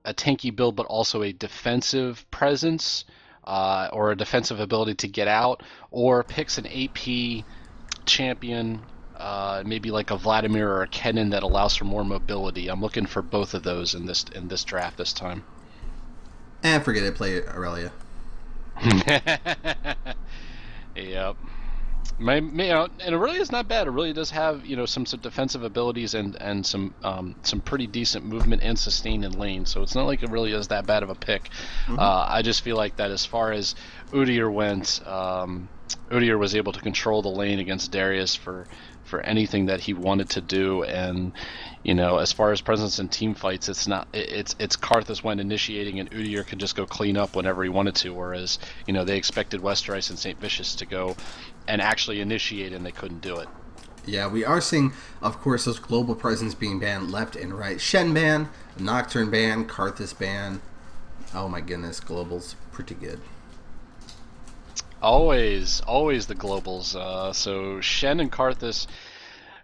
a tanky build, but also a defensive presence or a defensive ability to get out, or picks an AP champion, maybe like a Vladimir or a Kennen that allows for more mobility. I'm looking for both of those in this draft this time. And forget it, play Aurelia. Yep. And it really is not bad. It really does have some defensive abilities and some pretty decent movement and sustain in lane. So it's not like it really is that bad of a pick. Mm-hmm. I just feel like that as far as Udyr went, Udyr was able to control the lane against Darius for anything that he wanted to do, and as far as presence in team fights, it's Karthus went initiating, and Udyr could just go clean up whenever he wanted to, whereas they expected Westerice and St. Vicious to go and actually initiate, and they couldn't do it. Yeah, we are seeing, of course, those global presence being banned left and right. Shen ban, Nocturne ban, Karthus ban. Oh my goodness, global's pretty good. Always the globals. So Shen and Karthus.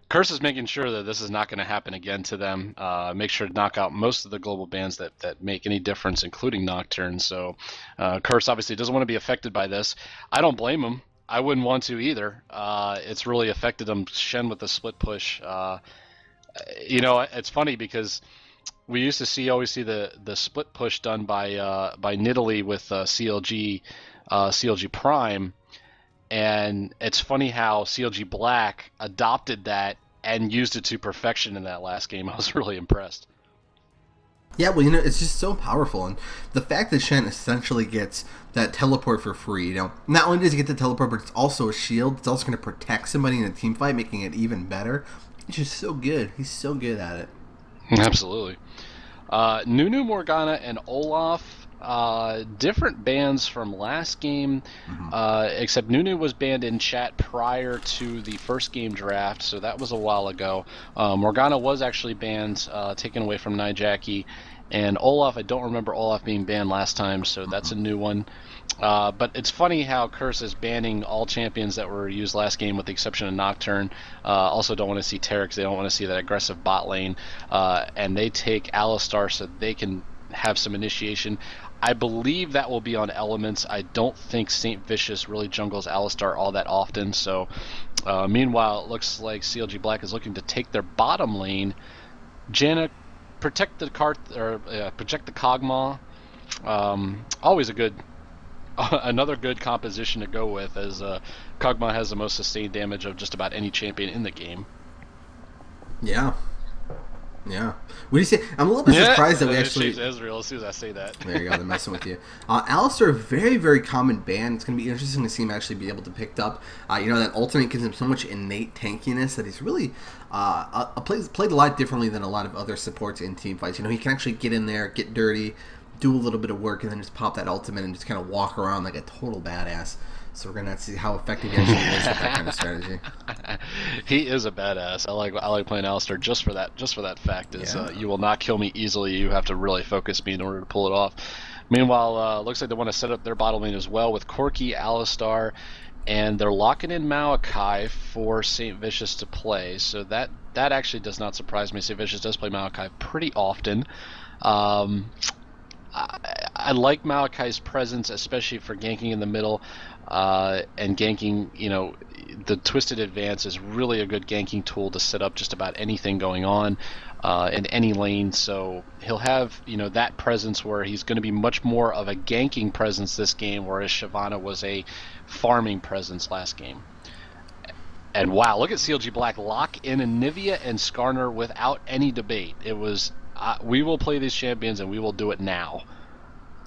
Curse is making sure that this is not going to happen again to them. Make sure to knock out most of the global bans that make any difference, including Nocturne. So Curse obviously doesn't want to be affected by this. I don't blame him. I wouldn't want to either. It's really affected him. Shen with the split push. It's funny because we used to always see the split push done by Nidalee with CLG Prime, and it's funny how CLG Black adopted that and used it to perfection in that last game. I was really impressed. Yeah, well, it's just so powerful, and the fact that Shen essentially gets that teleport for free, not only does he get the teleport, but it's also a shield. It's also going to protect somebody in a team fight, making it even better. It's just so good. He's so good at it. Absolutely. Nunu, Morgana, and Olaf, different bans from last game, except Nunu was banned in chat prior to the first game draft, so that was a while ago. Morgana was actually banned, taken away from Nijaki, and Olaf, I don't remember Olaf being banned last time, so that's a new one. But it's funny how Curse is banning all champions that were used last game with the exception of Nocturne. Also don't want to see Terex, they don't want to see that aggressive bot lane, and they take Alistar so they can have some initiation. I believe that will be on Elements. I don't think St. Vicious really jungles Alistar all that often, so meanwhile it looks like CLG Black is looking to take their bottom lane. Janna, protect the Kog'Maw. Always a good another good composition to go with, as Kog'Maw has the most sustained damage of just about any champion in the game. Yeah. What do you say? I'm a little bit surprised that we actually... Ezreal as soon as I say that. There you go, they're messing with you. Alistar, very, very common ban. It's going to be interesting to see him actually be able to pick up. That ultimate gives him so much innate tankiness that he's really played a lot differently than a lot of other supports in team fights. He can actually get in there, get dirty, do a little bit of work, and then just pop that ultimate and just kind of walk around like a total badass. So we're gonna see how effective he actually is with that kind of strategy. He is a badass. I like playing Alistar just for that fact. You will not kill me easily. You have to really focus me in order to pull it off. Meanwhile, looks like they want to set up their bottom lane as well with Corki, Alistar, and they're locking in Maokai for St. Vicious to play. So that actually does not surprise me. St. Vicious does play Maokai pretty often. I like Maokai's presence, especially for ganking in the middle, and ganking, the Twisted Advance is really a good ganking tool to set up just about anything going on in any lane, so he'll have, that presence where he's going to be much more of a ganking presence this game, whereas Shyvana was a farming presence last game. And wow, look at CLG Black lock in Anivia and Skarner without any debate. It was... we will play these champions and we will do it now.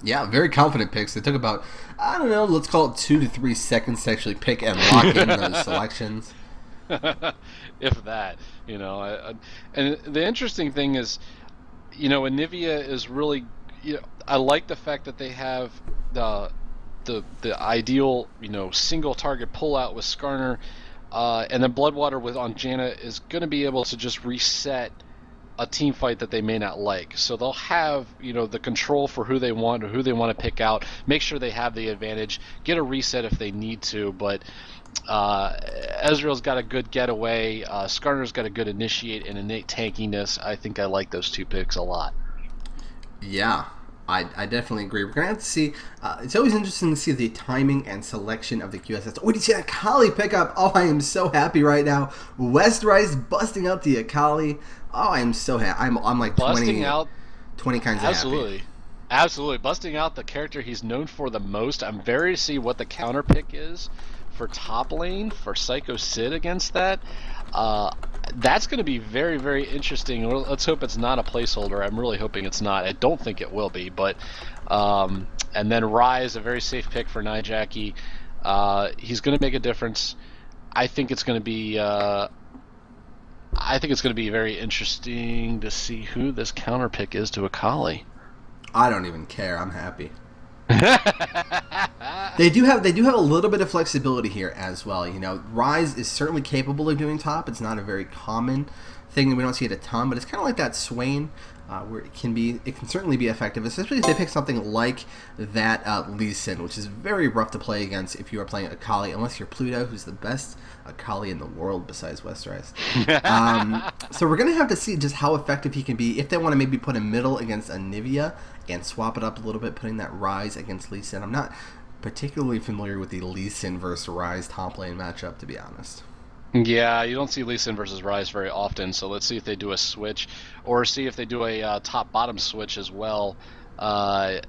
Yeah, very confident picks. They took about, I don't know, let's call it 2 to 3 seconds to actually pick and lock in those selections. If that, and the interesting thing is, Anivia is really, I like the fact that they have the ideal, single target pullout with Skarner, and then Bloodwater on Janna is going to be able to just reset a team fight that they may not like. So they'll have, the control for who they want or who they want to pick out, make sure they have the advantage, get a reset if they need to, but Ezreal's got a good getaway, Skarner's got a good initiate and innate tankiness. I think I like those two picks a lot. Yeah, I definitely agree. We're gonna have to see. It's always interesting to see the timing and selection of the QSS. Oh, did you see that Akali pickup? Oh, I am so happy right now. West Rice busting out the Akali. Oh, I am so happy. I'm like Busting out 20 kinds of happy. Absolutely. Absolutely. Busting out the character he's known for the most. I'm very to see what the counter pick is for top lane for Psycho Sid against that. Uh, that's going to be very, very interesting. Well, let's hope it's not a placeholder. I'm really hoping it's not. I don't think it will be, but and then Rise, a very safe pick for Nijaki. He's going to make a difference. I think it's going to be I think it's going to be very interesting to see who this counter pick is to Akali. I don't even care. I'm happy. They do have a little bit of flexibility here as well. You know, Rise is certainly capable of doing top. It's not a very common thing that we don't see it a ton, but it's kind of like that Swain, where it can certainly be effective, especially if they pick something like that Lee Sin, which is very rough to play against if you are playing Akali, unless you're Pluto, who's the best Akali in the world besides Westeros. So we're gonna have to see just how effective he can be if they want to maybe put him middle against Anivia and swap it up a little bit, putting that Rise against Lee Sin. I'm not particularly familiar with the Lee Sin versus Rise top lane matchup, to be honest. Yeah, you don't see Lee Sin versus Rise very often, so let's see if they do a switch, or see if they do a top-bottom switch as well. Uh,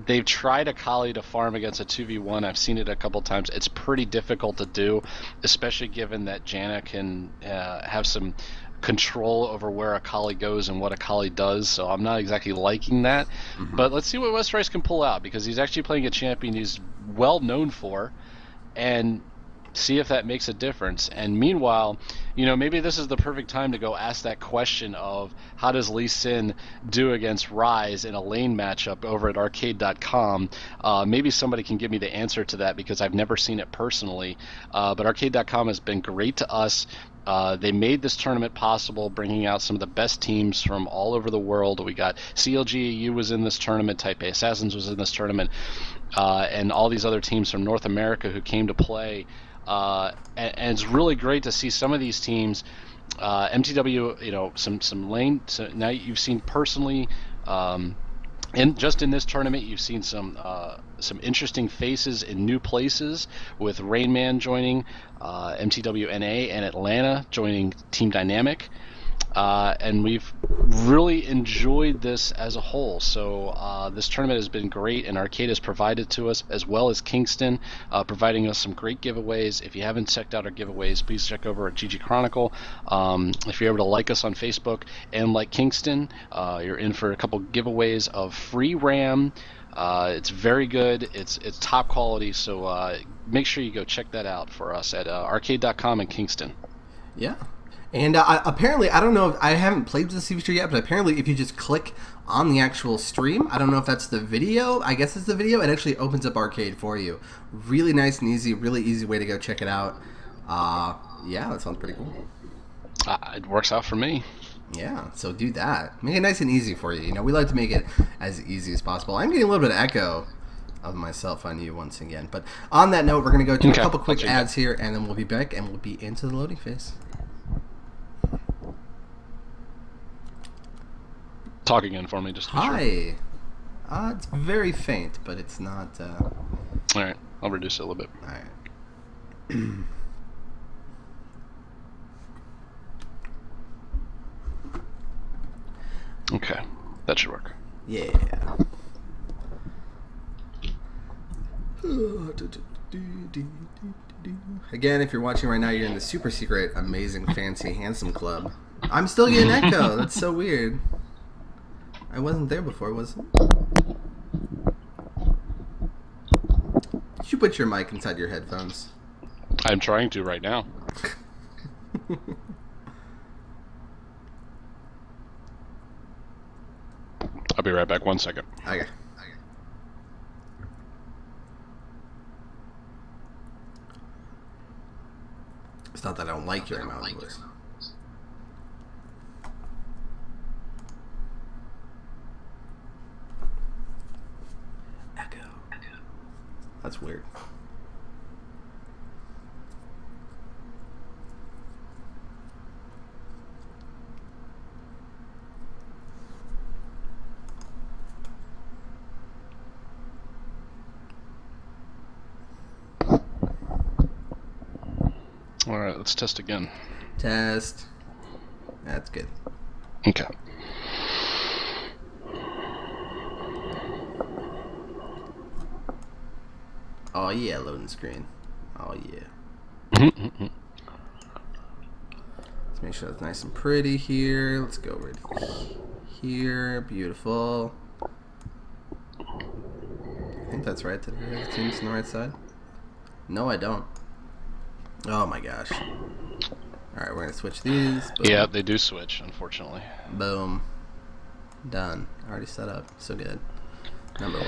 they've tried Akali to farm against a 2v1. I've seen it a couple times. It's pretty difficult to do, especially given that Janna can have some control over where Akali goes and what Akali does, so I'm not exactly liking that. Mm-hmm. But let's see what West Rice can pull out, because he's actually playing a champion he's well known for, and see if that makes a difference. And meanwhile, maybe this is the perfect time to go ask that question of how does Lee Sin do against Rise in a lane matchup over at arcade.com. Maybe somebody can give me the answer to that, because I've never seen it personally. But arcade.com has been great to us. They made this tournament possible, bringing out some of the best teams from all over the world. We got CLG was in this tournament, Taipei Assassins was in this tournament, and all these other teams from North America who came to play. And it's really great to see some of these teams. MTW, some lane. So now you've seen personally, and just in this tournament, you've seen some interesting faces in new places, with Rainman joining MTW NA and Atlanta joining Team Dynamic. And we've really enjoyed this as a whole. So this tournament has been great, and Arcade has provided to us, as well as Kingston, providing us some great giveaways. If you haven't checked out our giveaways, please check over at GG Chronicle. If you're able to like us on Facebook and like Kingston, you're in for a couple giveaways of free RAM. It's very good. It's top quality. So make sure you go check that out for us at arcade.com in Kingston. Yeah. And apparently, I don't know if I haven't played with this feature yet, but apparently, if you just click on the actual stream, I don't know if that's the video. I guess it's the video. It actually opens up Arcade for you. Really nice and easy. Really easy way to go check it out. Yeah, that sounds pretty cool. It works out for me. Yeah, so do that. Make it nice and easy for you. We like to make it as easy as possible. I'm getting a little bit of echo of myself on you once again. But on that note, we're going to go to a couple quick ads here, and then we'll be back, and we'll be into the loading phase. Talk again for me, just to be Hi. sure. It's very faint, but it's not... All right, I'll reduce it a little bit. All right. Okay, that should work. Yeah. Again, if you're watching right now, you're in the super secret, amazing, fancy, handsome club. I'm still getting echo. That's so weird. I wasn't there before, was it? Did you put your mic inside your headphones? I'm trying to right now. I'll be right back. 1 second. Okay. It's not that I don't like your mouth voice. Echo. That's weird. All right, let's test again. Test. That's good. Okay. Oh yeah, loading screen. Oh yeah. Let's make sure that's nice and pretty here. Let's go right here. Beautiful. I think that's right. Did I have the teams on the right side? No, I don't. Oh my gosh. Alright, we're gonna switch these. Boom. Yeah, they do switch, unfortunately. Boom. Done. Already set up. So good. Number 1.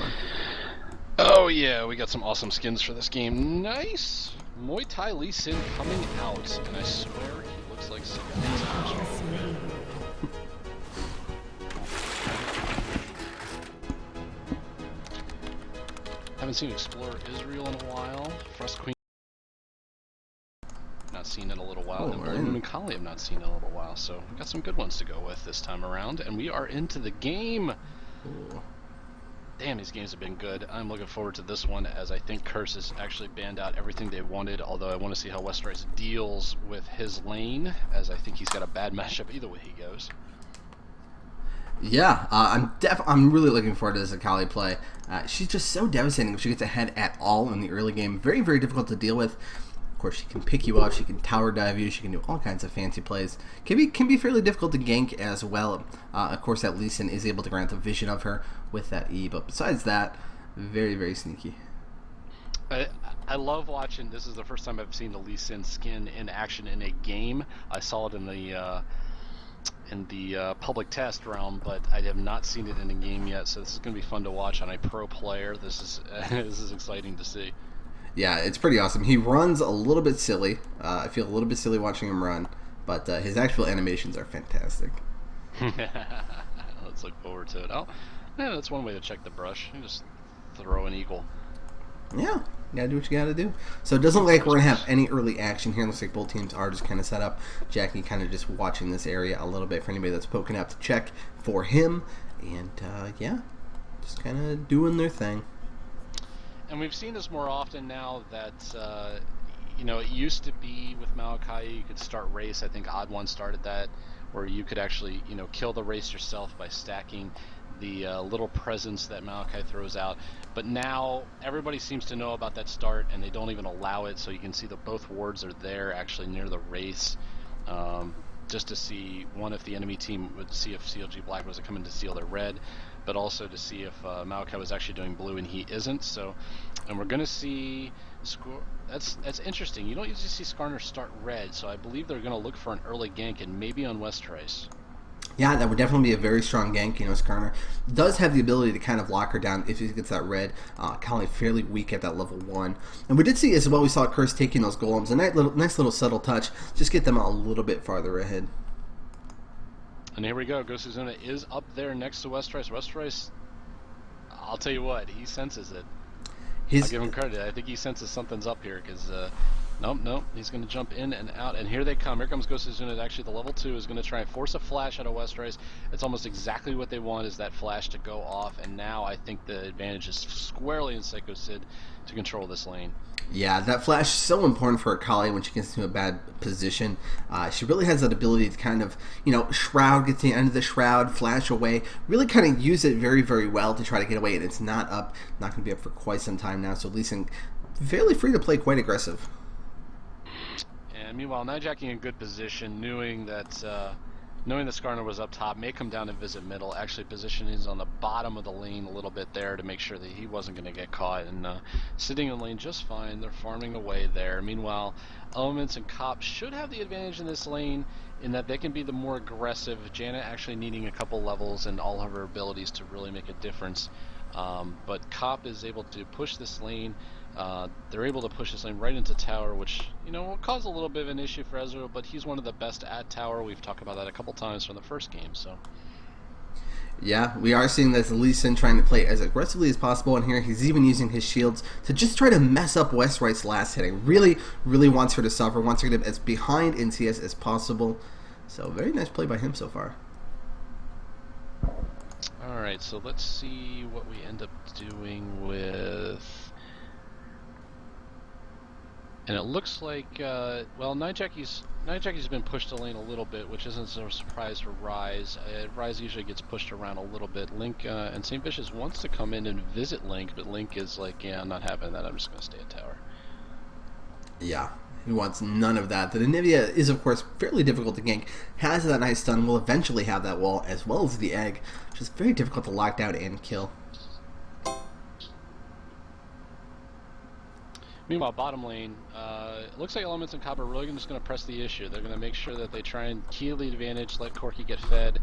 Oh yeah, we got some awesome skins for this game. Nice! Muay Thai Lee Sin coming out, and I swear he looks like Sagat. Haven't seen Explorer Israel in a while. Frost Queen not seen in a little while, and Blue Moon and Kali have not seen in a little while, so we got some good ones to go with this time around, and we are into the game. Ooh. Damn, these games have been good. I'm looking forward to this one, as I think Curse has actually banned out everything they wanted, although I want to see how Westerice deals with his lane, as I think he's got a bad matchup either way he goes. Yeah, I'm really looking forward to this Akali play. She's just so devastating if she gets ahead at all in the early game. Very, very difficult to deal with. Of course, she can pick you up, she can tower dive you, she can do all kinds of fancy plays. Can be fairly difficult to gank as well. Of course, that Lee Sin is able to grant the vision of her with that E, but besides that, very, very sneaky. I love watching. This is the first time I've seen the Lee Sin skin in action in a game. I saw it in the public test realm, but I have not seen it in a game yet. So this is going to be fun to watch on a pro player. This is this is exciting to see. Yeah, it's pretty awesome. He runs a little bit silly. I feel a little bit silly watching him run, but his actual animations are fantastic. Let's look forward to it. Oh, yeah, that's one way to check the brush. You just throw an eagle. Yeah, you gotta do what you gotta do. So it doesn't look like we're gonna have any early action here. It looks like both teams are just kind of set up. Jackie kind of just watching this area a little bit for anybody that's poking up to check for him. And yeah, just kind of doing their thing. And we've seen this more often now that, you know, it used to be with Maokai, you could start race. I think Odd One started that, where you could actually, you know, kill the race yourself by stacking the little presents that Maokai throws out. But now everybody seems to know about that start, and they don't even allow it. So you can see that both wards are there, actually near the race, just to see one if the enemy team would see if CLG Black was coming to steal their red, but also to see if Maokai was actually doing blue, and he isn't. So, and we're gonna see score. That's interesting. You don't usually see Skarner start red, so I believe they're gonna look for an early gank, and maybe on Westerice. Yeah, that would definitely be a very strong gank. You know, Skarner does have the ability to kind of lock her down if he gets that red. Kali fairly weak at that level 1. And we did see as well, we saw Curse taking those golems. A nice little subtle touch. Just get them a little bit farther ahead. And here we go. Gosuzuna is up there next to Westerice. Westerice, I'll tell you what, he senses it. I'll give him credit. I think he senses something's up here because, nope, he's going to jump in and out. And here they come. Here comes Gosuzuna. Actually, the level 2 is going to try and force a flash out of Westerice. It's almost exactly what they want, is that flash to go off. And now I think the advantage is squarely in Psycho Sid to control this lane. Yeah, that flash is so important for Akali when she gets into a bad position. She really has that ability to kind of, you know, shroud, get to the end of the shroud, flash away, really kind of use it very, very well to try to get away. And it's not going to be up for quite some time now. So Lee Sin fairly free to play, quite aggressive. And meanwhile, Nijacking in good position, knowing that Skarner was up top, may come down and visit middle. Actually, positioning is on the bottom of the lane a little bit there to make sure that he wasn't going to get caught. And sitting in lane just fine. They're farming away there. Meanwhile, Elements and Cop should have the advantage in this lane in that they can be the more aggressive. Janet actually needing a couple levels and all of her abilities to really make a difference. But Cop is able to push this lane. They're able to push this lane right into tower, which, you know, will cause a little bit of an issue for Ezreal, but he's one of the best at tower. We've talked about that a couple times from the first game, so. Yeah, we are seeing this Lee Sin trying to play as aggressively as possible, and here he's even using his shields to just try to mess up Westerice's last hitting. Really, really wants her to suffer, wants her to get as behind in CS as possible. So very nice play by him so far. Alright, so let's see what we end up doing with... And it looks like, well, Nine Jackie's been pushed to lane a little bit, which isn't a surprise for Rise. Rise usually gets pushed around a little bit. Link and St. Vicious wants to come in and visit Link, but Link is like, yeah, I'm not having that. I'm just going to stay at tower. Yeah, he wants none of that. The Anivia is, of course, fairly difficult to gank. Has that nice stun, will eventually have that wall, as well as the egg, which is very difficult to lock down and kill. Meanwhile, bottom lane, it looks like Elements and Copper are really just going to press the issue. They're going to make sure that they try and key the advantage, let Corki get fed,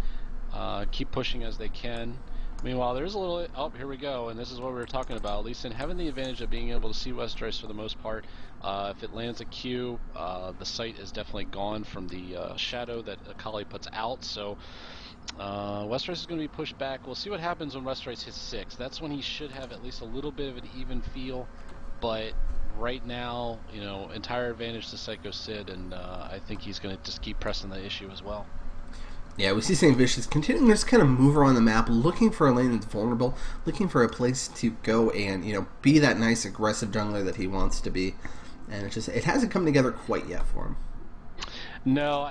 keep pushing as they can. Meanwhile, there's a little... Oh, here we go, and this is what we were talking about. Lee Sin having the advantage of being able to see Westeros for the most part. If it lands a Q, the sight is definitely gone from the shadow that Akali puts out, so... Westeros is going to be pushed back. We'll see what happens when Westeros hits 6. That's when he should have at least a little bit of an even feel, but... right now, entire advantage to Psycho Sid, and I think he's going to just keep pressing the issue as well. Yeah, we see St. Vicious continuing to just kind of move around the map, looking for a lane that's vulnerable, looking for a place to go and, be that nice aggressive jungler that he wants to be. And it hasn't come together quite yet for him. No,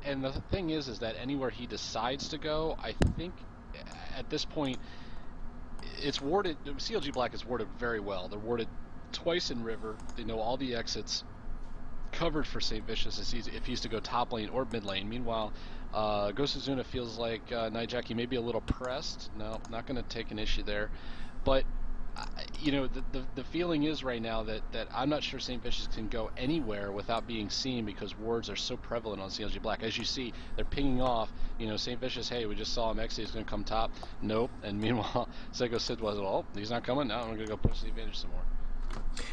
and the thing is that anywhere he decides to go, I think at this point, it's warded, CLG Black is warded very well. They're warded twice in River. They know all the exits covered for St. Vicious if he's to go top lane or mid lane. Meanwhile, Ghost Azuna feels like Nijaki may be a little pressed. No, not going to take an issue there. But, the feeling is right now that I'm not sure St. Vicious can go anywhere without being seen because wards are so prevalent on CLG Black. As you see, they're pinging off. St. Vicious, hey, we just saw him X, he's going to come top. Nope. And meanwhile, Psycho Sid was, well, he's not coming. Now I'm going to go push the advantage some more.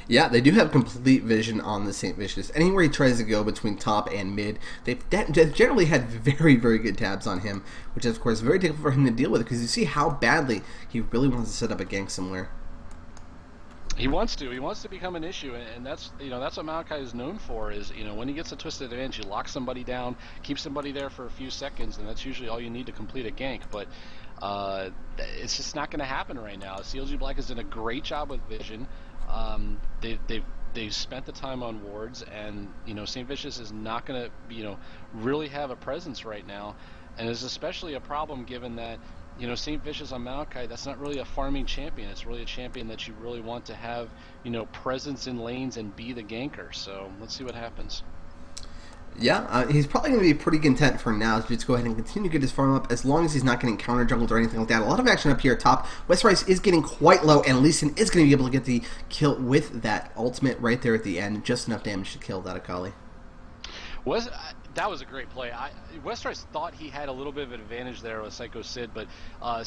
Yeah, they do have complete vision on the St. Vicious. Anywhere he tries to go between top and mid, they've generally had very, very good tabs on him, which is, of course, very difficult for him to deal with because you see how badly he really wants to set up a gank somewhere. He wants to. He wants to become an issue, and that's that's what Maokai is known for. Is when he gets a twisted advantage, you lock somebody down, keep somebody there for a few seconds, and that's usually all you need to complete a gank. But it's just not going to happen right now. CLG Black has done a great job with vision. They've spent the time on wards, and St. Vicious is not going to really have a presence right now, and it's especially a problem given that St. Vicious on Maokai, that's not really a farming champion. It's really a champion that you really want to have presence in lanes and be the ganker. So let's see what happens. Yeah, he's probably going to be pretty content for now. So just go ahead and continue to get his farm up as long as he's not getting counter jungled or anything like that. A lot of action up here at top. Westeros is getting quite low, and Lee Sin is going to be able to get the kill with that ultimate right there at the end. Just enough damage to kill that Akali. That was a great play. Westeros thought he had a little bit of an advantage there with Psycho Sid, but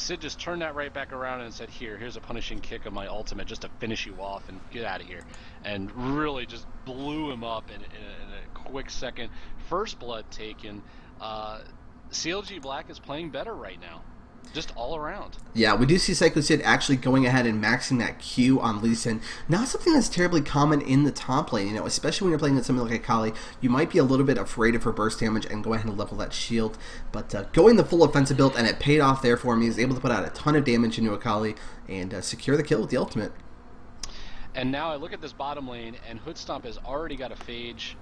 Sid just turned that right back around and said, here's a punishing kick of my ultimate just to finish you off and get out of here. And really just blew him up in a quick second. First blood taken. CLG Black is playing better right now. Just all around. Yeah, we do see Psycho Sid actually going ahead and maxing that Q on Lee Sin. Not something that's terribly common in the top lane, especially when you're playing with something like Akali. You might be a little bit afraid of her burst damage and go ahead and level that shield. But going the full offensive build, and it paid off there for him. He was able to put out a ton of damage into Akali and secure the kill with the ultimate. And now I look at this bottom lane, and Hoodstomp has already got a Phage.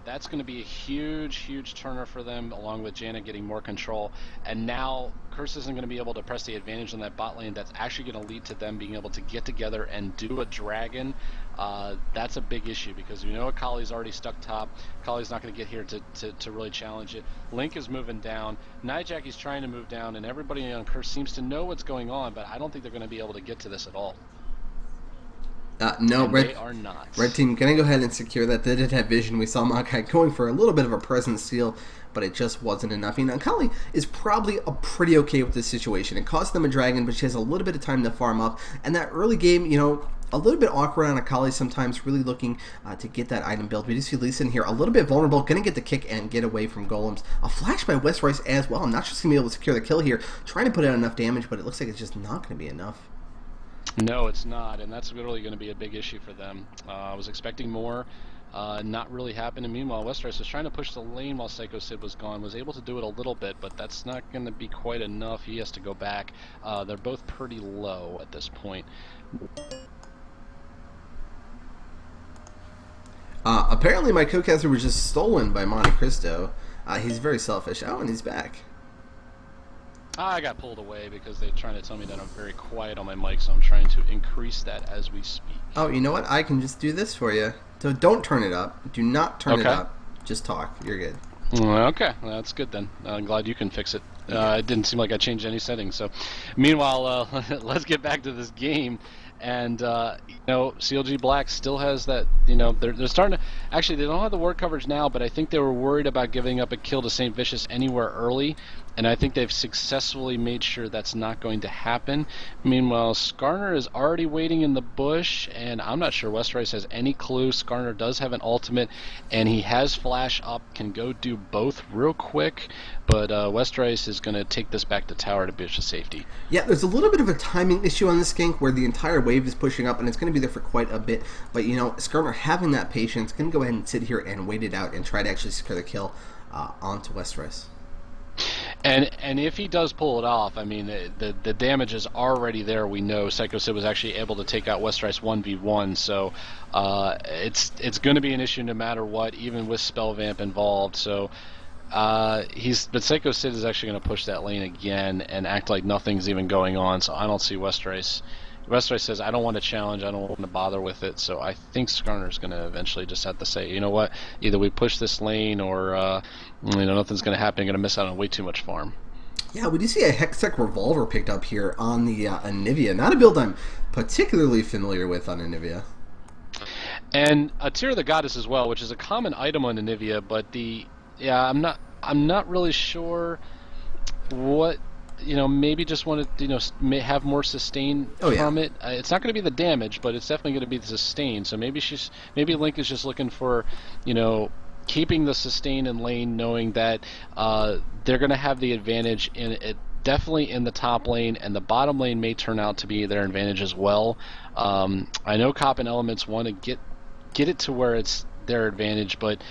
That's going to be a huge, huge turner for them, along with Janet getting more control. And now Curse isn't going to be able to press the advantage on that bot lane. That's actually going to lead to them being able to get together and do a dragon. That's a big issue because Akali's already stuck top. Akali's not going to get here to really challenge it. Link is moving down. Nijacki's trying to move down, and everybody on Curse seems to know what's going on, but I don't think they're going to be able to get to this at all. No, they are not. Red team going to go ahead and secure that. They did have vision. We saw Maokai going for a little bit of a presence steal, but it just wasn't enough. Akali is probably pretty okay with this situation. It cost them a dragon, but she has a little bit of time to farm up. And that early game, a little bit awkward on Akali sometimes, really looking to get that item build. We do see Lee Sin here a little bit vulnerable, going to get the kick and get away from golems. A flash by Westeros as well. I'm not just going to be able to secure the kill here, trying to put out enough damage, but it looks like it's just not going to be enough. No, it's not, and that's really going to be a big issue for them. I was expecting more, not really happening. Meanwhile, Westeros was trying to push the lane while Psycho Sid was gone, was able to do it a little bit, but that's not going to be quite enough. He has to go back. They're both pretty low at this point. Apparently, my co-caster was just stolen by Monte Cristo. He's very selfish. Oh, and he's back. I got pulled away because they're trying to tell me that I'm very quiet on my mic, so I'm trying to increase that as we speak. Oh, you know what? I can just do this for you. So don't turn it up. Do not turn it up. Just talk. You're good. Okay, well, that's good then. I'm glad you can fix it. It didn't seem like I changed any settings. So, meanwhile, let's get back to this game. And CLG Black still has that. They're starting to. Actually, they don't have the ward coverage now, but I think they were worried about giving up a kill to St. Vicious anywhere early, and I think they've successfully made sure that's not going to happen. Meanwhile, Skarner is already waiting in the bush, and I'm not sure Westrice has any clue. Skarner does have an ultimate, and he has flash up, can go do both real quick, but Westrice is going to take this back to tower to Bishop's safety. Yeah, there's a little bit of a timing issue on this gank where the entire wave is pushing up, and it's going to be there for quite a bit, but Skarner having that patience can go ahead and sit here and wait it out and try to actually secure the kill onto Westrice. And if he does pull it off, I mean, the damage is already there. We know Psycho Sid was actually able to take out Westrice 1v1, so it's going to be an issue no matter what, even with Spell Vamp involved. So but Psycho Sid is actually going to push that lane again and act like nothing's even going on. So I don't see Westrice. Westrice says, I don't want to challenge, I don't want to bother with it, so I think Skarner's going to eventually just have to say, you know what, either we push this lane or nothing's going to happen, I'm going to miss out on way too much farm. Yeah, we do see a Hextech Revolver picked up here on the Anivia, not a build I'm particularly familiar with on Anivia. And a Tear of the Goddess as well, which is a common item on Anivia, but I'm not really sure what... maybe just wanted to, have more sustain from it. It's not going to be the damage, but it's definitely going to be the sustain. So maybe Link is just looking for, keeping the sustain in lane, knowing that they're going to have the advantage in it. Definitely in the top lane, and the bottom lane may turn out to be their advantage as well. I know Cop and Elements want to get it to where it's their advantage, but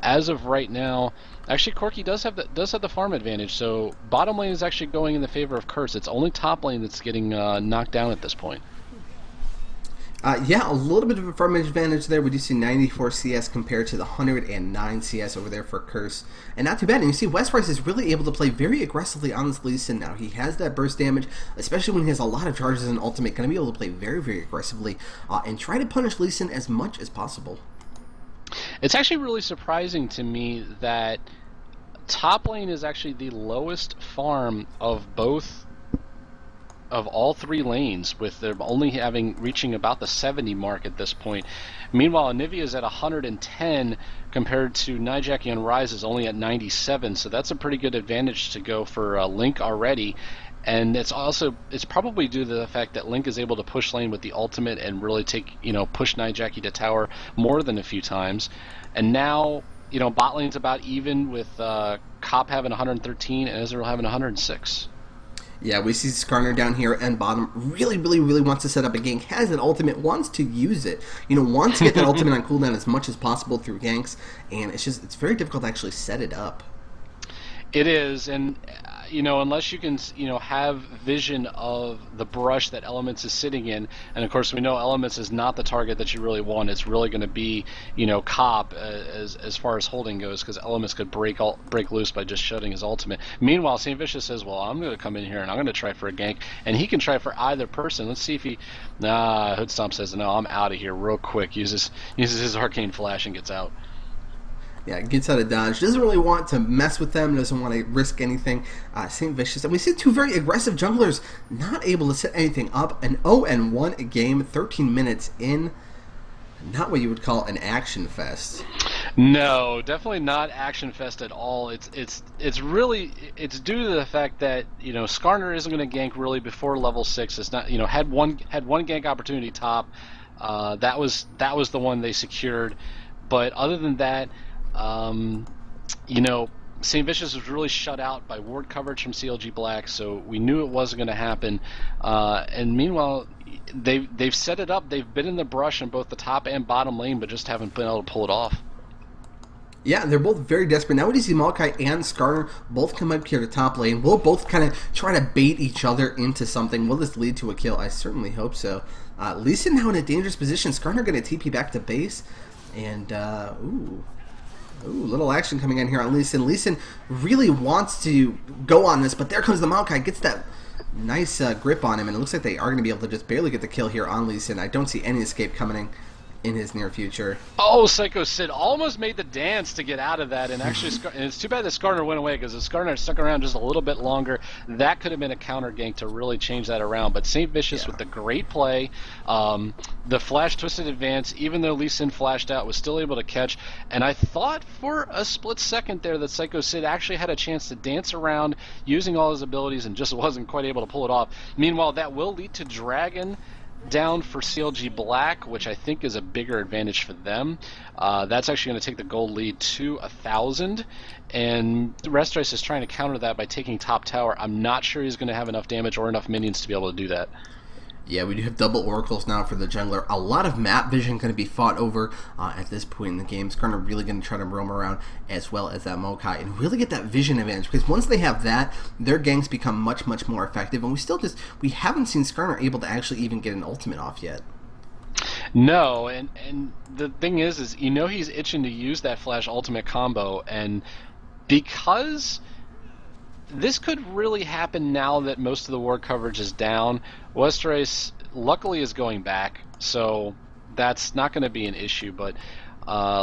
as of right now, actually Corki does have the farm advantage. So bottom lane is actually going in the favor of Curse. It's only top lane that's getting knocked down at this point. Yeah, a little bit of a farm advantage there. We do see 94 CS compared to the 109 CS over there for Curse. And not too bad. And you see Westrice is really able to play very aggressively on this Lee Sin now. He has that burst damage, especially when he has a lot of charges and ultimate. Going to be able to play very, very aggressively and try to punish Lee Sin as much as possible. It's actually really surprising to me that top lane is actually the lowest farm of all three lanes, with them only reaching about the 70 mark at this point. Meanwhile, Anivia is at 110 compared to Nijaki and Rise is only at 97, so that's a pretty good advantage to go for Link already. And it's probably due to the fact that Link is able to push lane with the ultimate and really push Nijaki to tower more than a few times. And now, bot lane's about even with Cop having 113 and Ezreal having 106. Yeah, we see Skarner down here and bottom really, really, really wants to set up a gank, has an ultimate, wants to use it, wants to get that ultimate on cooldown as much as possible through ganks, and it's very difficult to actually set it up. It is, and unless you can have vision of the brush that Elements is sitting in, and of course we know Elements is not the target that you really want. It's really going to be Cop as far as holding goes, because Elements could break loose by just shutting his ultimate. Meanwhile, St. Vicious says, well, I'm going to come in here and I'm going to try for a gank, and he can try for either person. Let's see if he Hoodstomp says, no, I'm out of here real quick, uses his arcane flash and gets out. Yeah, gets out of dodge. Doesn't really want to mess with them. Doesn't want to risk anything. St. Vicious. And we see two very aggressive junglers not able to set anything up. An 0-1 game, 13 minutes in. Not what you would call an action fest. No, definitely not action fest at all. It's due to the fact that Skarner isn't going to gank really before level 6. It's not had one gank opportunity top. That was the one they secured. But other than that, St. Vicious was really shut out by ward coverage from CLG Black, so we knew it wasn't going to happen. And meanwhile, they've set it up. They've been in the brush in both the top and bottom lane, but just haven't been able to pull it off. Yeah, they're both very desperate. Now we see Maokai and Skarner both come up here to top lane. We'll both kind of try to bait each other into something. Will this lead to a kill? I certainly hope so. Lee Sin now in a dangerous position. Skarner going to TP back to base. And, little action coming in here on Lee Sin. Lee Sin really wants to go on this, but there comes the Maokai. Gets that nice grip on him, and it looks like they are going to be able to just barely get the kill here on Lee Sin. I don't see any escape coming in his near future. Oh, Psycho Sid almost made the dance to get out of that, and actually, and it's too bad that Skarner went away, because if Skarner stuck around just a little bit longer, that could have been a counter gank to really change that around. But St. Vicious with the great play, the flash twisted advance, even though Lee Sin flashed out, was still able to catch. And I thought for a split second there that Psycho Sid actually had a chance to dance around using all his abilities and just wasn't quite able to pull it off. Meanwhile, that will lead to Dragon down for CLG Black, which I think is a bigger advantage for them. That's actually going to take the gold lead to 1,000, and Restrice is trying to counter that by taking top tower. I'm not sure he's going to have enough damage or enough minions to be able to do that. Yeah, we do have double oracles now for the jungler. A lot of map vision going to be fought over at this point in the game. Skarner really going to try to roam around as well as that Maokai and really get that vision advantage, because once they have that, their ganks become much, much more effective, and we haven't seen Skarner able to actually even get an ultimate off yet. No, and the thing is he's itching to use that flash ultimate combo, and because this could really happen now that most of the ward coverage is down, Westeros luckily is going back, so that's not going to be an issue. But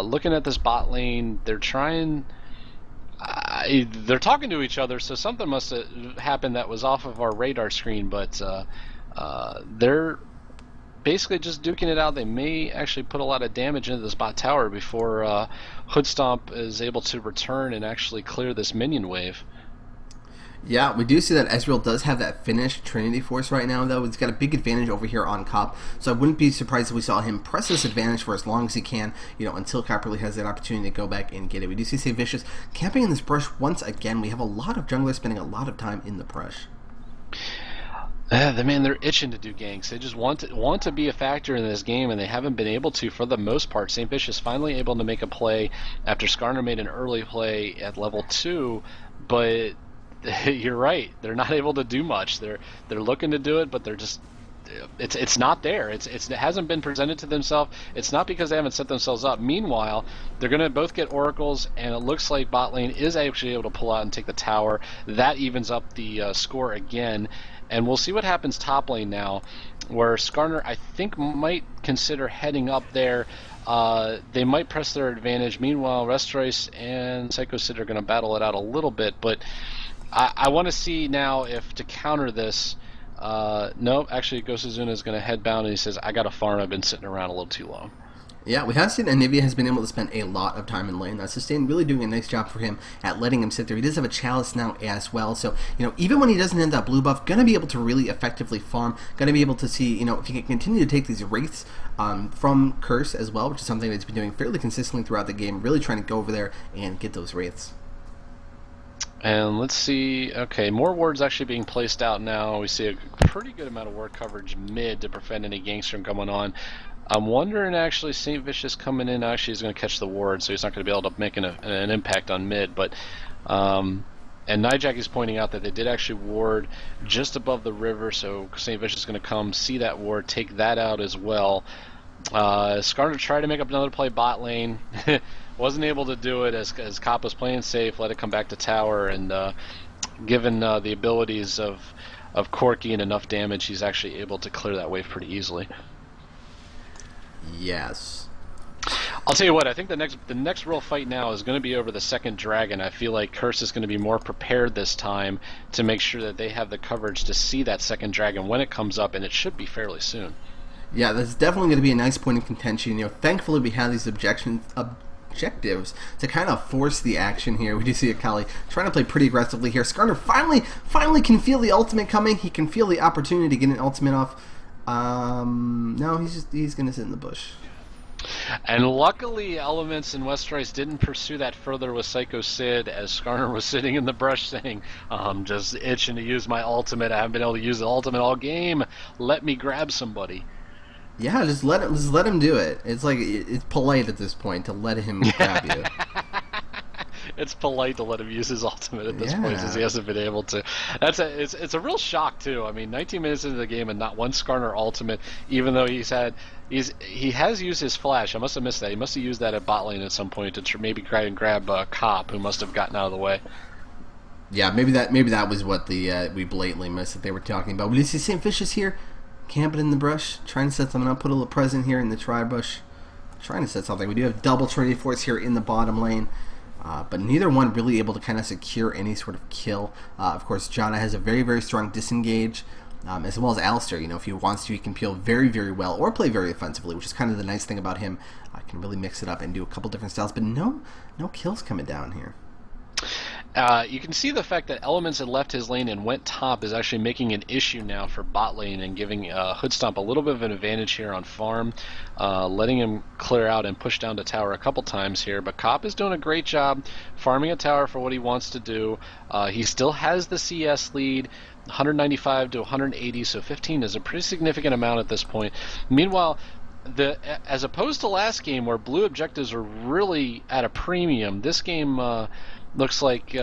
looking at this bot lane, they're trying... they're talking to each other, so something must have happened that was off of our radar screen, but they're basically just duking it out. They may actually put a lot of damage into this bot tower before Hoodstomp is able to return and actually clear this minion wave. Yeah, we do see that Ezreal does have that finished Trinity Force right now, though. He's got a big advantage over here on Cop, so I wouldn't be surprised if we saw him press this advantage for as long as he can, until Cop really has that opportunity to go back and get it. We do see St. Vicious camping in this brush once again. We have a lot of junglers spending a lot of time in the brush. They're itching to do ganks. They just want to be a factor in this game, and they haven't been able to for the most part. St. Vicious finally able to make a play after Skarner made an early play at level 2, but... You're right. They're not able to do much. They're looking to do it, but they're just it's not there. It hasn't been presented to themselves. It's not because they haven't set themselves up. Meanwhile, they're going to both get oracles, and it looks like bot lane is actually able to pull out and take the tower. That evens up the score again, and we'll see what happens top lane now, where Skarner I think might consider heading up there. They might press their advantage. Meanwhile, Restrice and Psycho Sid are going to battle it out a little bit, but I want to see now if to counter this. No, actually, Gosazuna is going to head bound, and he says, I got a farm. I've been sitting around a little too long. Yeah, we have seen Anivia has been able to spend a lot of time in lane. Sustain really doing a nice job for him at letting him sit there. He does have a chalice now as well, so even when he doesn't have that blue buff, gonna be able to really effectively farm. Gonna be able to see if he can continue to take these wraiths from Curse as well, which is something that he's been doing fairly consistently throughout the game. Really trying to go over there and get those wraiths. And let's see, okay, more wards actually being placed out now. We see a pretty good amount of ward coverage mid to prevent any ganks from coming on. I'm wondering actually St. Vicious coming in actually is going to catch the ward, so he's not going to be able to make an impact on mid. But and Nijak is pointing out that they did actually ward just above the river, so St. Vicious is going to come see that ward, take that out as well. Skarner tried to make up another play bot lane. Wasn't able to do it as Cop was playing safe, let it come back to tower, and given the abilities of Corki and enough damage, he's actually able to clear that wave pretty easily. Yes. I'll tell you what, I think the next real fight now is going to be over the second dragon. I feel like Curse is going to be more prepared this time to make sure that they have the coverage to see that second dragon when it comes up, and it should be fairly soon. Yeah, that's definitely going to be a nice point of contention. Thankfully we have these objectives to kind of force the action here. We do see Akali trying to play pretty aggressively here. Skarner finally can feel the ultimate coming. He can feel the opportunity to get an ultimate off. No, he's going to sit in the bush. And luckily, Elements and Westeros didn't pursue that further with Psycho Sid, as Skarner was sitting in the brush saying, I'm just itching to use my ultimate. I haven't been able to use the ultimate all game. Let me grab somebody. Yeah, just let him do it. It's like it's polite at this point to let him grab you. it's polite to let him use his ultimate at this point since he Yeah. hasn't been able to. It's a real shock too. I mean, 19 minutes into the game and not one Skarner ultimate, even though he has used his flash. I must have missed that. He must have used that at bot lane at some point to maybe try and grab Cop, who must have gotten out of the way. Yeah, maybe that was what the we blatantly missed that they were talking about. We see St. Vicious here, camping in the brush, trying to set something up, put a little present here in the tri-bush, trying to set something. We do have double Trinity Force here in the bottom lane, but neither one really able to kind of secure any sort of kill. Of course, Janna has a very, very strong disengage, as well as Alistair. You know, if he wants to, he can peel very, very well or play very offensively, which is kind of the nice thing about him. Can really mix it up and do a couple different styles, but no kills coming down here. You can see the fact that Elements had left his lane and went top is actually making an issue now for bot lane and giving Hoodstomp a little bit of an advantage here on farm, letting him clear out and push down to tower a couple times here. But Cop is doing a great job farming a tower for what he wants to do. He still has the CS lead, 195 to 180, so 15 is a pretty significant amount at this point. Meanwhile, as opposed to last game where blue objectives are really at a premium, this game looks like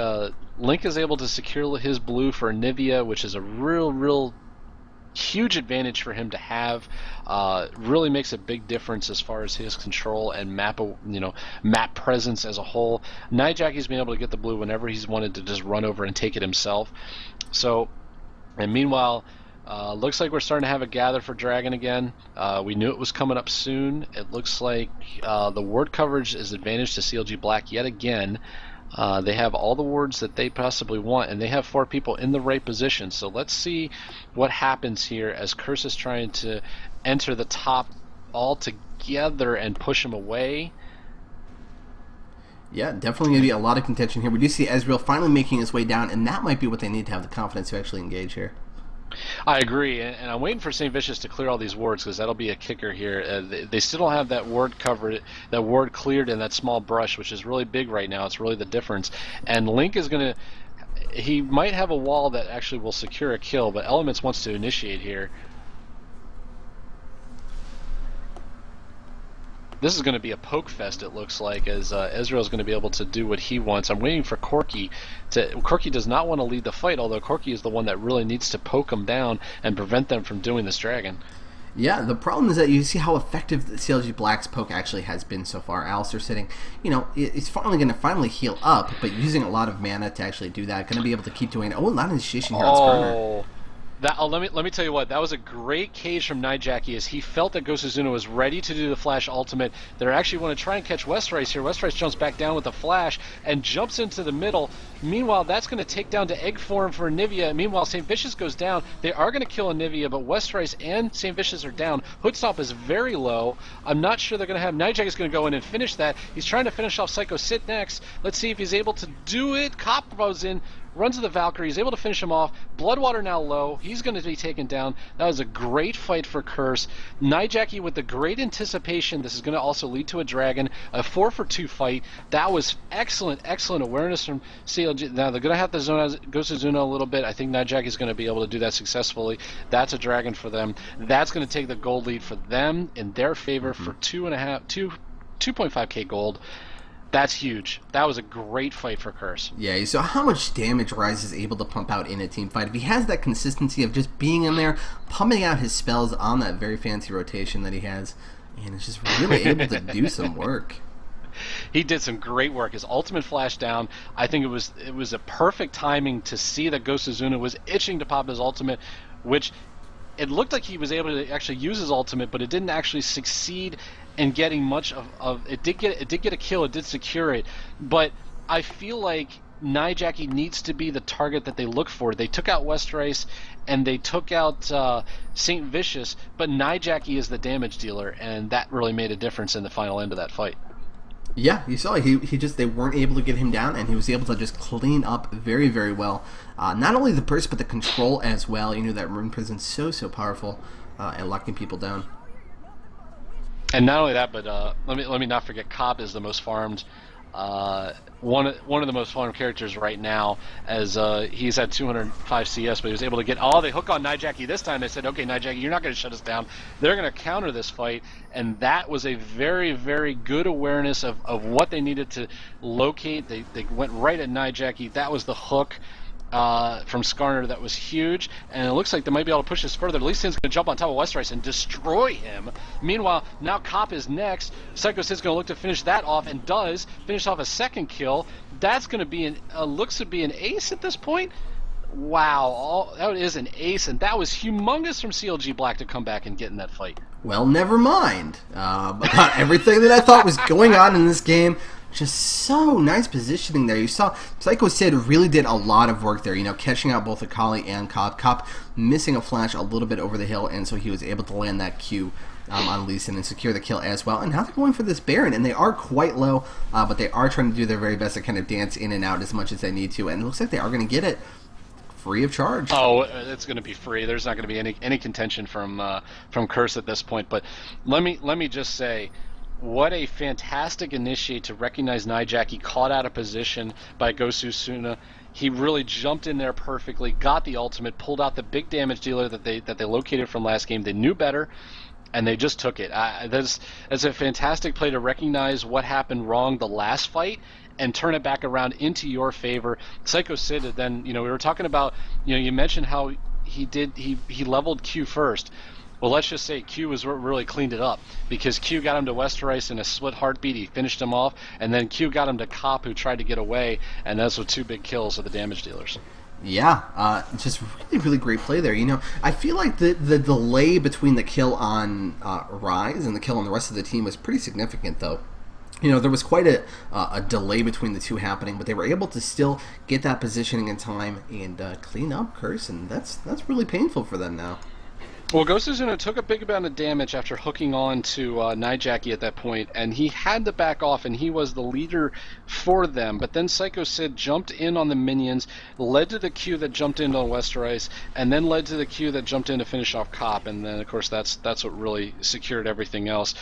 Link is able to secure his blue for Nivea, which is a real huge advantage for him to have. Really makes a big difference as far as his control and map presence as a whole. Nightjackie's been able to get the blue whenever he's wanted to just run over and take it himself. So, and meanwhile, looks like we're starting to have a gather for Dragon again. We knew it was coming up soon. It looks like the ward coverage is advantage to CLG Black yet again. They have all the wards that they possibly want, and they have 4 people in the right position. So let's see what happens here as Curse is trying to enter the top all together and push him away. Yeah, definitely going to be a lot of contention here. We do see Ezreal finally making his way down, and that might be what they need to have the confidence to actually engage here. I agree, and I'm waiting for St. Vicious to clear all these wards because that'll be a kicker here. They still don't have that ward covered, that ward cleared in that small brush, which is really big right now. It's really the difference. And Link is going to... He might have a wall that actually will secure a kill, but Elements wants to initiate here. This is going to be a poke fest, it looks like, as Ezreal is going to be able to do what he wants. I'm waiting for Corki to... Corki does not want to lead the fight, although Corki is the one that really needs to poke him down and prevent them from doing this dragon. Yeah, the problem is that you see how effective the CLG Black's poke actually has been so far. Alistair sitting, he's finally going to heal up, but using a lot of mana to actually do that. Going to be able to keep doing... Oh, a lot of initiation here on Skarner. Let me tell you what, that was a great cage from Nightjackie as he felt that Ghost Azuna was ready to do the flash ultimate. They actually want to try and catch Westrice here. Westrice jumps back down with the flash and jumps into the middle. Meanwhile, that's going to take down to egg form for Nivea. Meanwhile, St. Vicious goes down. They are going to kill Nivea, but Westrice and St. Vicious are down. Hoodstomp is very low. I'm not sure they're going to have... Nightjackie's going to go in and finish that. He's trying to finish off Psycho Sit next. Let's see if he's able to do it. Cop goes in, runs to the Valkyrie. He's able to finish him off. Bloodwater now low. He's going to be taken down. That was a great fight for Curse. Nightjackie with the great anticipation. This is going to also lead to a dragon. A 4-for-2 fight. That was excellent awareness from CLG. Now they're going to have to zone out Ghost Azuna a little bit. I think Nightjackie's going to be able to do that successfully. That's a dragon for them. That's going to take the gold lead for them in their favor for 2.5k gold. That's huge. That was a great fight for Curse. Yeah, you saw how much damage Ryze is able to pump out in a team fight. If he has that consistency of just being in there, pumping out his spells on that very fancy rotation that he has, and is just really able to do some work. He did some great work. His ultimate flash down. I think it was a perfect timing to see that Ghost Azuna was itching to pop his ultimate, which it looked like he was able to actually use his ultimate, but it didn't actually succeed in getting much of it. Did get a kill. It did secure it, but I feel like Nightjackie needs to be the target that they look for. They took out Westrice and they took out St. Vicious, but Nightjackie is the damage dealer, and that really made a difference in the final end of that fight. Yeah, you saw they weren't able to get him down, and he was able to just clean up very, very well. Not only the burst, but the control as well. You knew that Rune Prison's so powerful at locking people down. And not only that, but let me not forget, Cop is the most farmed One of the most fun characters right now, as he's at 205 CS, but he was able to get they hook on Nijaki this time. They said, okay, Nijaki, you're not going to shut us down. They're going to counter this fight, and that was a very, very good awareness of what they needed to locate. They went right at Nijaki. That was the hook from Skarner that was huge, and it looks like they might be able to push this further. Lee Sin's going to jump on top of Westerice and destroy him. Meanwhile, now Cop is next. Psycho Sid's going to look to finish that off, and does finish off a second kill. That's going to be looks to be an ace at this point. Wow, that is an ace, and that was humongous from CLG Black to come back and get in that fight. Well, never mind about everything that I thought was going on in this game. Just so nice positioning there. You saw Psycho Sid really did a lot of work there, catching out both Akali and Cop. Cop missing a flash a little bit over the hill, and so he was able to land that Q on Lee Sin and secure the kill as well. And now they're going for this Baron, and they are quite low, but they are trying to do their very best to kind of dance in and out as much as they need to, and it looks like they are going to get it free of charge. Oh, it's going to be free. There's not going to be any contention from Curse at this point. But let me just say, what a fantastic initiate to recognize Nijaki caught out of position by Gosusuna. He really jumped in there perfectly, got the ultimate, pulled out the big damage dealer that they located from last game. They knew better, and they just took it. That's a fantastic play to recognize what happened wrong the last fight and turn it back around into your favor. Psycho Sid, then, we were talking about, you mentioned how he leveled Q first. Well, let's just say Q was what really cleaned it up, because Q got him to Westerice in a split heartbeat. He finished him off, and then Q got him to Cop, who tried to get away, and those were two big kills of the damage dealers. Yeah, just really, really great play there. I feel like the delay between the kill on Rise and the kill on the rest of the team was pretty significant, though. There was quite a delay between the two happening, but they were able to still get that positioning in time and clean up Curse, and that's really painful for them now. Well, Gosuzuna took a big amount of damage after hooking on to Nijaki at that point, and he had to back off, and he was the leader for them. But then Psycho Sid jumped in on the minions, led to the Q that jumped in on Westerice, and then led to the Q that jumped in to finish off Cop, and then, of course, that's what really secured everything else.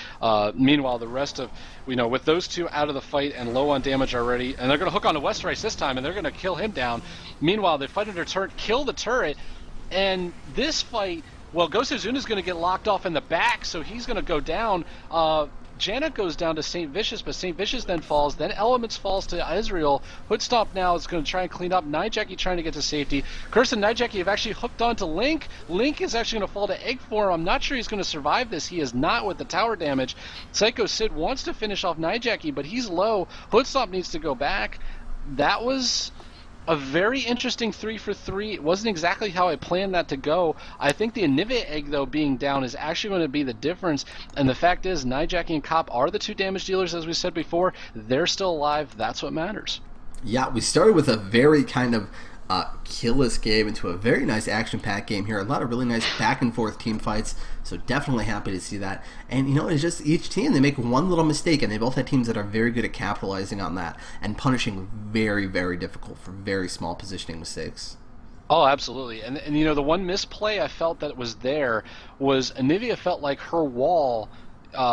Meanwhile, the rest of, with those two out of the fight and low on damage already, and they're going to hook on to Westerice this time, and they're going to kill him down. Meanwhile, they fight under turret, kill the turret, and this fight... Well, Gosuzuna's going to get locked off in the back, so he's going to go down. Janet goes down to St. Vicious, but St. Vicious then falls. Then Elements falls to Ezreal. Hoodstomp now is going to try and clean up. Nijaki trying to get to safety. Curse and Nijaki have actually hooked on to Link. Link is actually going to fall to Egg Form. I'm not sure he's going to survive this. He is not with the tower damage. Psycho Sid wants to finish off Nijaki, but he's low. Hoodstomp needs to go back. That was... a very interesting 3-for-3. It wasn't exactly how I planned that to go. I think the Anivia egg, though, being down is actually going to be the difference. And the fact is, Nijaki and Cop are the two damage dealers, as we said before. They're still alive. That's what matters. Yeah, we started with a very kind of killless game into a very nice action-packed game here. A lot of really nice back-and-forth team fights, so definitely happy to see that. And, it's just each team, they make one little mistake, and they both have teams that are very good at capitalizing on that and punishing very, very difficult for very small positioning mistakes. Oh, absolutely. And the one misplay I felt that was there was Anivia felt like her wall...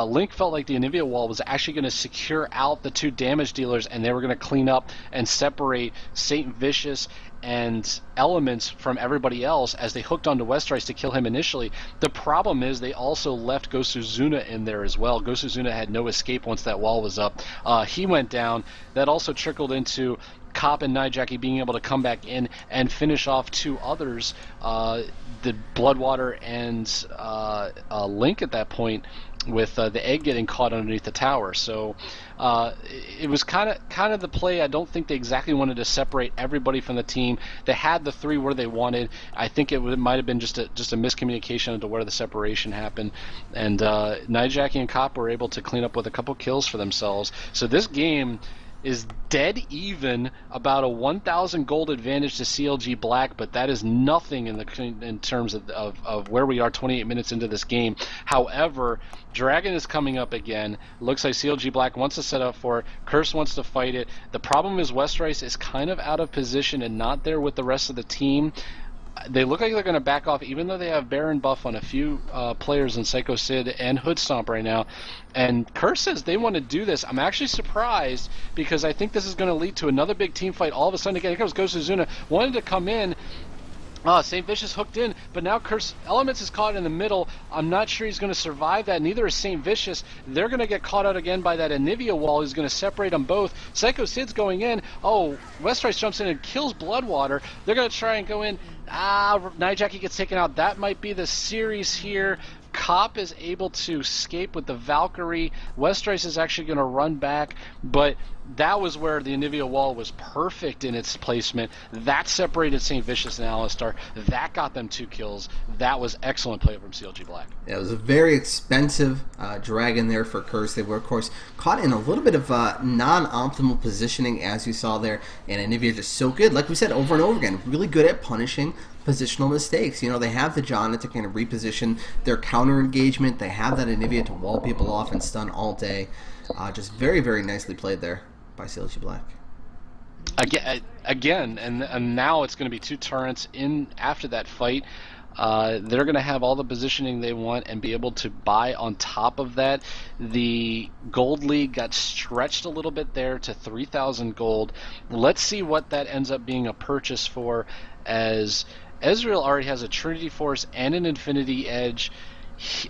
Link felt like the Anivia wall was actually going to secure out the two damage dealers, and they were going to clean up and separate St. Vicious and Elements from everybody else as they hooked onto Westerice to kill him initially. The problem is they also left Gosuzuna in there as well. Gosuzuna had no escape once that wall was up. He went down. That also trickled into Cop and Nijaki being able to come back in and finish off two others, the Bloodwater and Link at that point, with the egg getting caught underneath the tower. So it was kind of the play. I don't think they exactly wanted to separate everybody from the team. They had the three where they wanted. I think it might have been just a miscommunication into where the separation happened. And Nijaki and Cop were able to clean up with a couple kills for themselves. So this game is dead even, about a 1,000 gold advantage to CLG Black, but that is nothing in terms of where we are 28 minutes into this game. However, Dragon is coming up again. Looks like CLG Black wants to set up for it. Curse wants to fight it. The problem is Westerice is kind of out of position and not there with the rest of the team. They look like they're going to back off, even though they have Baron buff on a few players in Psycho Sid and Hood Stomp right now. And Curse says they want to do this. I'm actually surprised because I think this is going to lead to another big team fight. All of a sudden, again, here comes Ghost Uzuna. Wanted to come in. St. Vicious hooked in, but now Curse Elements is caught in the middle. I'm not sure he's going to survive that. Neither is St. Vicious. They're going to get caught out again by that Anivia wall. He's going to separate them both. Psycho Sid's going in. Oh, Westrice jumps in and kills Bloodwater. They're going to try and go in. Nijaki gets taken out. That might be the series here. Cop is able to escape with the Valkyrie. Westrice is actually going to run back, but that was where the Anivia wall was perfect in its placement. That separated St. Vicious and Alistar. That got them 2 kills. That was excellent play from CLG Black. Yeah, it was a very expensive dragon there for Curse. They were, of course, caught in a little bit of non-optimal positioning, as you saw there, and Anivia just so good. Like we said over and over again, really good at punishing positional mistakes. You know, they have the Janna to kind of reposition their counter engagement. They have that Anivia to wall people off and stun all day. Just very, very nicely played there by CLG Black. Again, and now it's going to be 2 turrets in after that fight. They're going to have all the positioning they want and be able to buy on top of that. The gold league got stretched a little bit there to 3,000 gold. Let's see what that ends up being a purchase for, as Ezreal already has a Trinity Force and an Infinity Edge.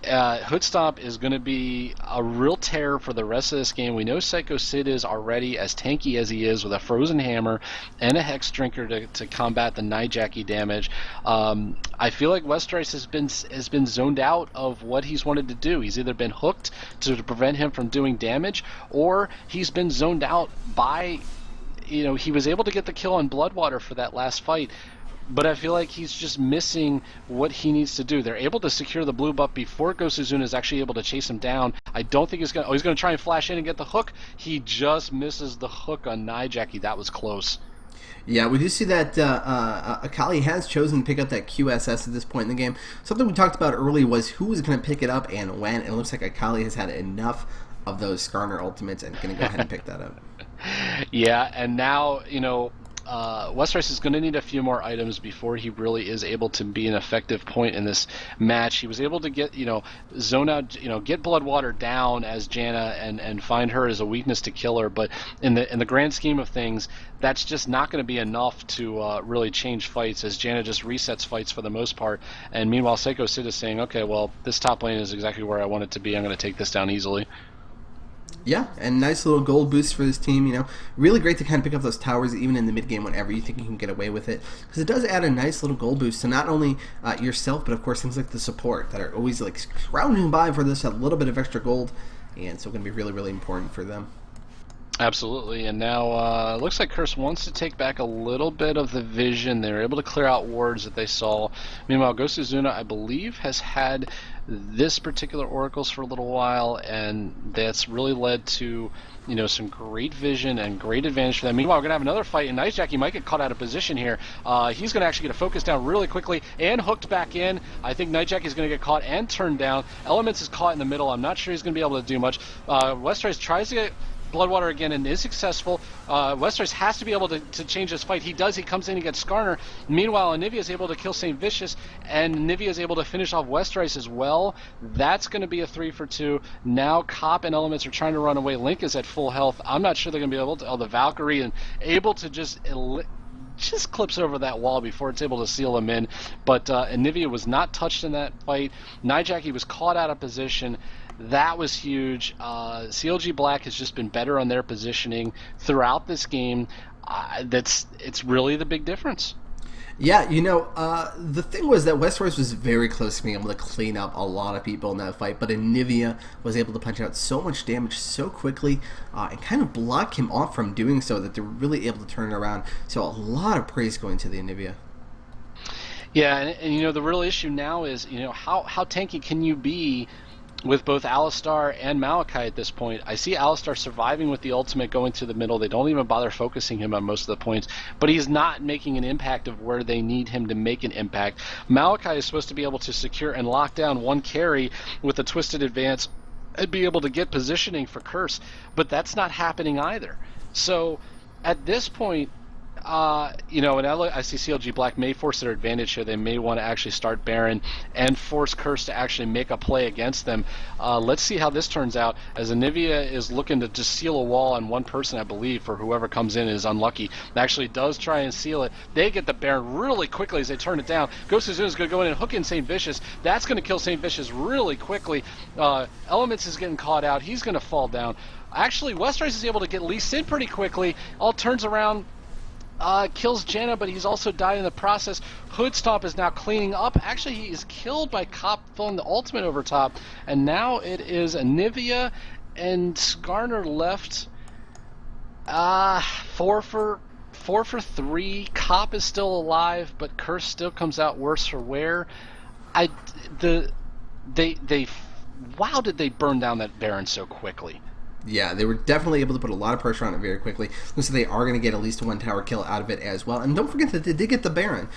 Hood Stomp is going to be a real terror for the rest of this game. We know Psycho Sid is already as tanky as he is with a Frozen Hammer and a Hex Drinker to combat the Nijaki damage. I feel like Westrice has been zoned out of what he's wanted to do. He's either been hooked to prevent him from doing damage, or he's been zoned out by, he was able to get the kill on Bloodwater for that last fight, but I feel like he's just missing what he needs to do. They're able to secure the blue buff before Ghost Uzuna is actually able to chase him down. I don't think he's going to... he's going to try and flash in and get the hook. He just misses the hook on Nijaki. That was close. Yeah, we do see that Akali has chosen to pick up that QSS at this point in the game. Something we talked about earlier was who was going to pick it up and when, and it looks like Akali has had enough of those Skarner ultimates and going to go ahead and pick that up. Yeah, and now, Westrice is going to need a few more items before he really is able to be an effective point in this match. He was able to get, zone out, get Bloodwater down as Janna and find her as a weakness to kill her. But in the grand scheme of things, that's just not going to be enough to really change fights, as Janna just resets fights for the most part. And meanwhile, Psycho Sid is saying, okay, well, this top lane is exactly where I want it to be. I'm going to take this down easily. Yeah, and nice little gold boost for this team, Really great to kind of pick up those towers even in the mid game whenever you think you can get away with it, because it does add a nice little gold boost to not only yourself, but of course things like the support that are always like scrounging by for this a little bit of extra gold, and so going to be really, really important for them. Absolutely, and now looks like Curse wants to take back a little bit of the vision. They were able to clear out wards that they saw. Meanwhile, Ghost Uzuna, I believe, has had this particular Oracles for a little while, and that's really led to some great vision and great advantage for them. Meanwhile, we're going to have another fight, and Nijaki might get caught out of position here. He's going to actually get a focus down really quickly and hooked back in. I think Nijaki is going to get caught and turned down. Elements is caught in the middle. I'm not sure he's going to be able to do much. Westrice tries to get Bloodwater again and is successful. Westrice has to be able to change this fight. He does. He comes in and gets Skarner. Meanwhile, Anivia is able to kill St. Vicious, and Anivia is able to finish off Westrice as well. That's going to be a 3 for 2. Now Cop and Elements are trying to run away. Link is at full health. I'm not sure they're going to be able to. The Valkyrie and able to just clips over that wall before it's able to seal them in. But Anivia was not touched in that fight. Nijaki was caught out of position. That was huge. CLG Black has just been better on their positioning throughout this game. It's really the big difference. Yeah, the thing was that Westrice was very close to being able to clean up a lot of people in that fight, but Anivia was able to punch out so much damage so quickly and kind of block him off from doing so that they were really able to turn it around. So a lot of praise going to the Anivia. Yeah, and the real issue now is, how tanky can you be with both Alistar and Maokai at this point? I see Alistar surviving with the ultimate going to the middle. They don't even bother focusing him on most of the points, but he's not making an impact of where they need him to make an impact. Maokai is supposed to be able to secure and lock down one carry with a twisted advance and be able to get positioning for Curse, but that's not happening either. So at this point, And I see CLG Black may force their advantage here. They may want to actually start Baron and force Curse to actually make a play against them. Let's see how this turns out, as Anivia is looking to just seal a wall on one person, I believe, for whoever comes in is unlucky. Actually does try and seal it. They get the Baron really quickly as they turn it down. Ghost of Zuna's going to go in and hook in St. Vicious. That's going to kill St. Vicious really quickly. Elements is getting caught out. He's going to fall down. Actually, Westerice is able to get Lee Sin pretty quickly. All turns around, kills Janna, but he's also died in the process. Hoodstomp is now cleaning up. Actually, he is killed by Cop throwing the ultimate over top. And now it is Anivia and Skarner left. 4 for 3. Cop is still alive, but Curse still comes out worse for wear. Wow, did they burn down that Baron so quickly? Yeah, they were definitely able to put a lot of pressure on it very quickly. So they are going to get at least one tower kill out of it as well. And don't forget that they did get the Baron.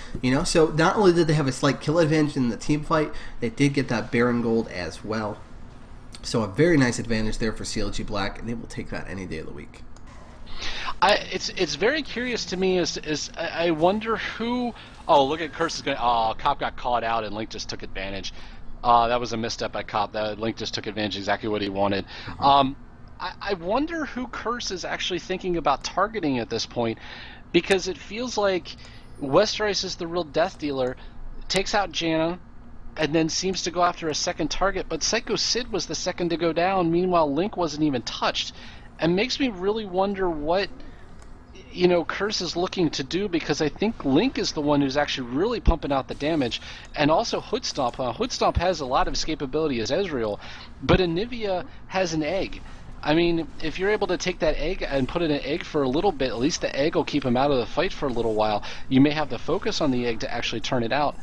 So not only did they have a slight kill advantage in the team fight, they did get that Baron gold as well. So a very nice advantage there for CLG Black, and they will take that any day of the week. It's very curious to me is I wonder who. Oh, look at Curse is going. Oh, Cop got caught out and Link just took advantage. That was a misstep by Cop. That Link just took advantage exactly what he wanted. I wonder who Curse is actually thinking about targeting at this point, because it feels like Westerice is the real death dealer, takes out Janna, and then seems to go after a second target, but Psycho Sid was the second to go down. Meanwhile, Link wasn't even touched. And makes me really wonder what Curse is looking to do, because I think Link is the one who's actually really pumping out the damage, and also Hoodstomp. Hoodstomp has a lot of escapability as Ezreal, but Anivia has an egg. I mean, if you're able to take that egg and put in an egg for a little bit, at least the egg will keep him out of the fight for a little while. You may have the focus on the egg to actually turn it out.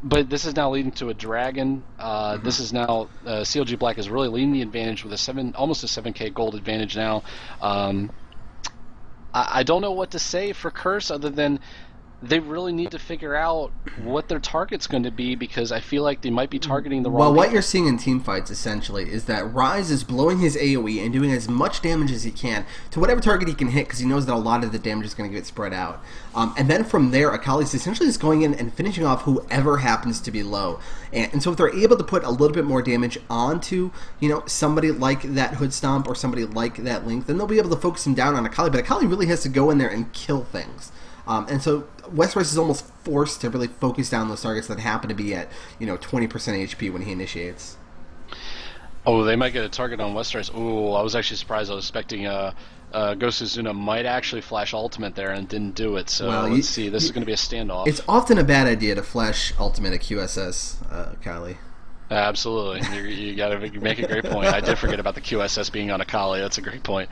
But this is now leading to a dragon. This is now CLG Black is really leading the advantage with almost a 7k gold advantage now. I don't know what to say for Curse other than they really need to figure out what their target's going to be, because I feel like they might be targeting the wrong Well, what people. you're seeing in team fights, essentially, is that Ryze is blowing his AoE and doing as much damage as he can to whatever target he can hit, because he knows that a lot of the damage is going to get spread out. And then from there, Akali's essentially just going in and finishing off whoever happens to be low. And so if they're able to put a little bit more damage onto, somebody like that Hoodstomp or somebody like that Link, then they'll be able to focus him down on Akali. But Akali really has to go in there and kill things. And so Westerice is almost forced to really focus down those targets that happen to be at 20% HP when he initiates. Oh, they might get a target on Westerice. Oh, I was actually surprised. I was expecting Ghost of Zuna might actually flash ultimate there and didn't do it. So let's see. This is going to be a standoff. It's often a bad idea to flash ultimate at QSS, Kali. Absolutely. You got to make a great point. I did forget about the QSS being on Akali. That's a great point.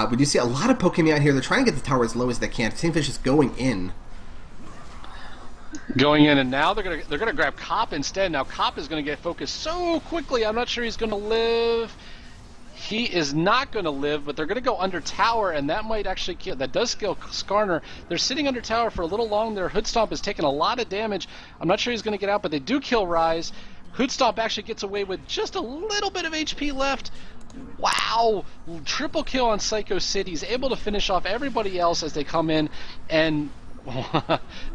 We do see a lot of Pokemon out here. They're trying to get the tower as low as they can. Saintfish is going in. Going in, and now they're gonna grab Cop instead. Now Cop is gonna get focused so quickly. I'm not sure he's gonna live. He is not gonna live, but they're gonna go under tower, and that might actually kill. That does kill Skarner. They're sitting under tower for a little long there. Hoodstomp is taking a lot of damage. I'm not sure he's gonna get out, but they do kill Ryze. Hoodstomp actually gets away with just a little bit of HP left. Wow! Triple kill on Psycho Sid. He's able to finish off everybody else as they come in, and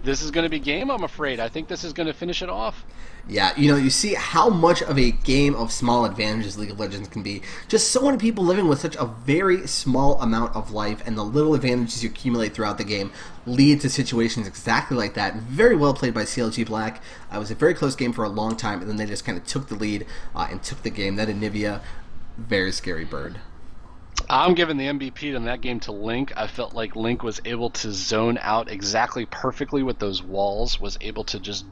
this is going to be game, I'm afraid. I think this is going to finish it off. Yeah, you see how much of a game of small advantages League of Legends can be. Just so many people living with such a very small amount of life, and the little advantages you accumulate throughout the game lead to situations exactly like that. Very well played by CLG Black. It was a very close game for a long time, and then they just kind of took the lead and took the game. That Anivia, very scary bird. I'm giving the MVP in that game to Link. I felt like Link was able to zone out exactly perfectly with those walls, was able to just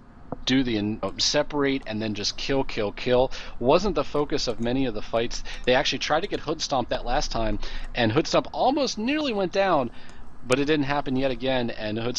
do the separate and then just kill. Wasn't the focus of many of the fights. They actually tried to get Hoodstomp that last time, and Hoodstomp almost nearly went down, but it didn't happen yet again, and